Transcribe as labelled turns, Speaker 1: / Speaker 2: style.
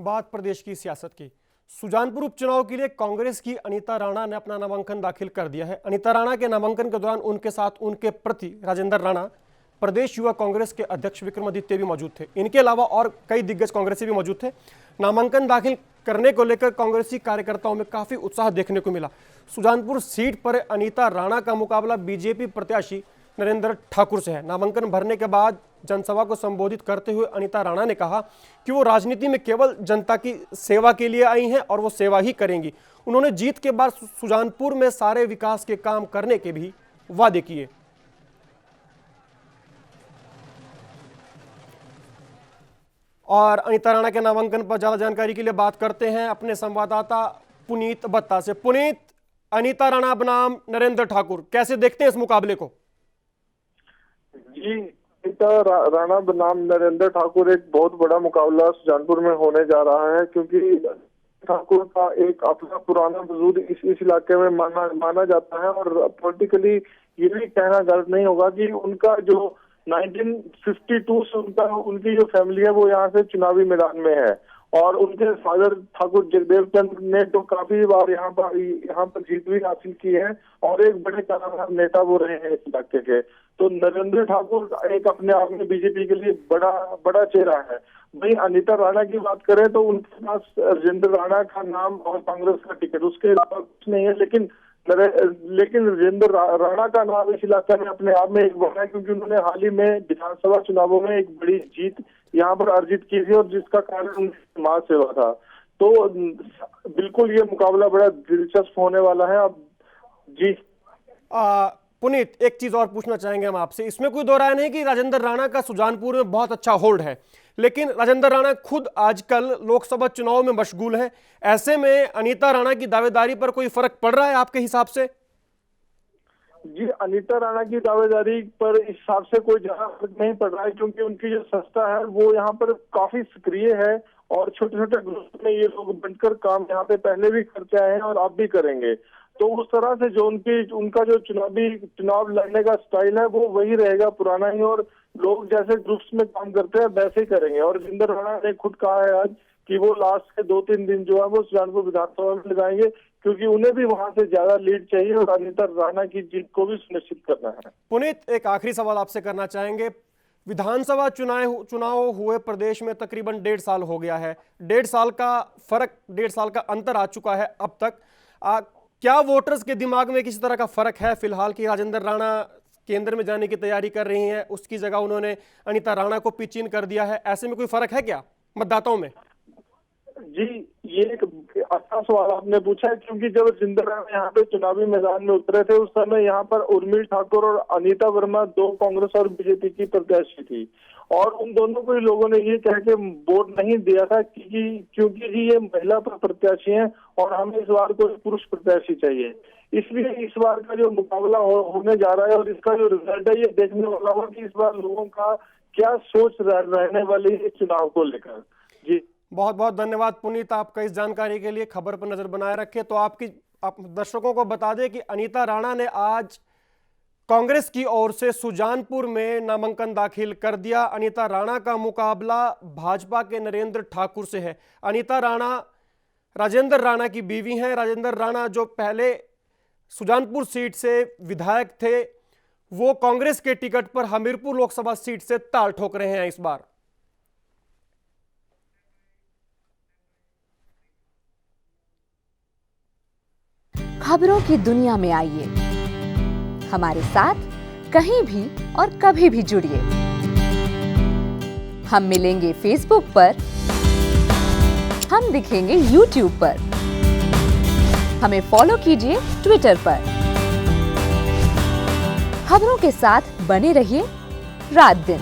Speaker 1: बात प्रदेश की सियासत की। सुजानपुर उपचुनाव के लिए कांग्रेस की अनीता राणा ने अपना नामांकन दाखिल कर दिया है। अनीता राणा के नामांकन के दौरान उनके साथ उनके प्रति राजेंद्र राणा, प्रदेश युवा कांग्रेस के अध्यक्ष विक्रमादित्य भी मौजूद थे। इनके अलावा और कई दिग्गज कांग्रेसी भी मौजूद थे। नामांकन दाखिल करने को लेकर कांग्रेसी कार्यकर्ताओं में काफी उत्साह देखने को मिला। सुजानपुर सीट पर अनीता राणा का मुकाबला बीजेपी प्रत्याशी नरेंद्र ठाकुर से है। नामांकन भरने के बाद जनसभा को संबोधित करते हुए अनीता राणा ने कहा कि वो राजनीति में केवल जनता की सेवा के लिए आई हैं और वो सेवा ही करेंगी। उन्होंने जीत के बाद सुजानपुर में सारे विकास के काम करने के भी वादे किए। और अनीता राणा के नामांकन पर ज्यादा जानकारी के लिए बात करते हैं अपने संवाददाता पुनीत बत्ता से। पुनीत, अनीता राणा बनाम नरेंद्र ठाकुर, कैसे देखते हैं इस मुकाबले को?
Speaker 2: जी, अनीता राणा बनाम नरेंद्र ठाकुर एक बहुत बड़ा मुकाबला सुजानपुर में होने जा रहा है, क्योंकि ठाकुर का एक अपना पुराना वजूद इस इलाके में माना जाता है। और पॉलिटिकली ये भी कहना गलत नहीं होगा कि उनका जो 1952 से उनकी जो फैमिली है वो यहाँ से चुनावी मैदान में है। और उनके फादर ठाकुर जगदेव चंद ने तो काफी बार यहाँ पर जीत भी हासिल की है और एक बड़े कलाकार नेता वो रहे हैं इस इलाके के। तो नरेंद्र ठाकुर एक अपने आप में बीजेपी के लिए बड़ा चेहरा है। वहीं अनीता राणा की बात करें तो उनके पास राजेंद्र राणा का नाम और कांग्रेस का टिकट, उसके अलावा कुछ नहीं है। लेकिन राजेंद्र राणा का नाम इस इलाके में अपने आप में एक बड़ा है, क्योंकि उन्होंने हाल ही में विधानसभा चुनावों में एक बड़ी जीत यहाँ पर अर्जित की थी और जिसका कारण उनकी समाज सेवा था। तो बिल्कुल ये मुकाबला बड़ा दिलचस्प होने वाला है। अब जी
Speaker 1: पुनीत, एक चीज और पूछना चाहेंगे हम आपसे। इसमें कोई दो राय नहीं कि राजेंद्र राणा का सुजानपुर में बहुत अच्छा होल्ड है, लेकिन राजेंद्र राणा खुद आजकल लोकसभा चुनाव में मशगूल है। ऐसे में अनीता राणा की दावेदारी पर कोई फर्क पड़ रहा है आपके हिसाब से?
Speaker 2: जी, अनीता राणा की दावेदारी पर इस हिसाब से कोई ज्यादा फर्क नहीं पड़ रहा है, क्योंकि उनकी जो संस्था है वो यहाँ पर काफी सक्रिय है और छोटे छोटे ग्रुप में ये लोग बनकर काम यहाँ पे पहले भी करते आए हैं और अब भी करेंगे। तो उस तरह से जो उनका जो चुनाव लड़ने का स्टाइल है वो वही रहेगा, पुराना ही। और लोग जैसे ग्रुप्स में काम करते हैं वैसे ही करेंगे। और राजेंद्र राणा ने खुद कहा है आज कि वो लास्ट के 2-3 दिन जो है वो सुजानपुर विधानसभा में लगाएंगे, क्योंकि उन्हें भी वहां से ज्यादा लीड चाहिए और अनीता राणा की जीत को भी सुनिश्चित करना है।
Speaker 1: पुनीत, एक आखिरी सवाल आपसे करना चाहेंगे। विधानसभा चुनाव हुए प्रदेश में तकरीबन 1.5 साल हो गया है। 1.5 साल का फर्क, 1.5 साल का अंतर आ चुका है अब तक। क्या वोटर्स के दिमाग में किसी तरह का फर्क है फिलहाल कि राजेंद्र राणा केंद्र में जाने की तैयारी कर रही हैं, उसकी जगह उन्होंने अनीता राणा को पिच इन कर दिया है? ऐसे में कोई फर्क है क्या मतदाताओं में?
Speaker 2: जी, ये एक अच्छा सवाल आपने पूछा है, क्योंकि जब राजेंद्र राणा यहाँ पे चुनावी मैदान में उतरे थे उस समय यहाँ पर उर्मिल ठाकुर और अनीता वर्मा 2 कांग्रेस और बीजेपी की प्रत्याशी थी। और उन दोनों को लोगों ने ये कह के वोट नहीं दिया था क्योंकि ये महिला प्रत्याशी हैं और हमें इस बार कोई पुरुष प्रत्याशी चाहिए। इसलिए इस बार का जो मुकाबला होने जा रहा है और इसका जो रिजल्ट है ये देखने वाला होगा कि इस बार लोगों का क्या सोच रहने वाली है इस चुनाव को लेकर। जी,
Speaker 1: बहुत बहुत धन्यवाद पुनीत आपका इस जानकारी के लिए। खबर पर नजर बनाए रखे। तो आप दर्शकों को बता दें कि अनीता राणा ने आज कांग्रेस की ओर से सुजानपुर में नामांकन दाखिल कर दिया। अनीता राणा का मुकाबला भाजपा के नरेंद्र ठाकुर से है। अनीता राणा राजेंद्र राणा की बीवी हैं। राजेंद्र राणा जो पहले सुजानपुर सीट से विधायक थे, वो कांग्रेस के टिकट पर हमीरपुर लोकसभा सीट से ताल ठोक रहे हैं इस बार।
Speaker 3: खबरों की दुनिया में आइए, हमारे साथ कहीं भी और कभी भी जुड़िए। हम मिलेंगे फेसबुक पर, हम दिखेंगे यूट्यूब पर, हमें फॉलो कीजिए ट्विटर पर। खबरों के साथ बने रहिए रात दिन।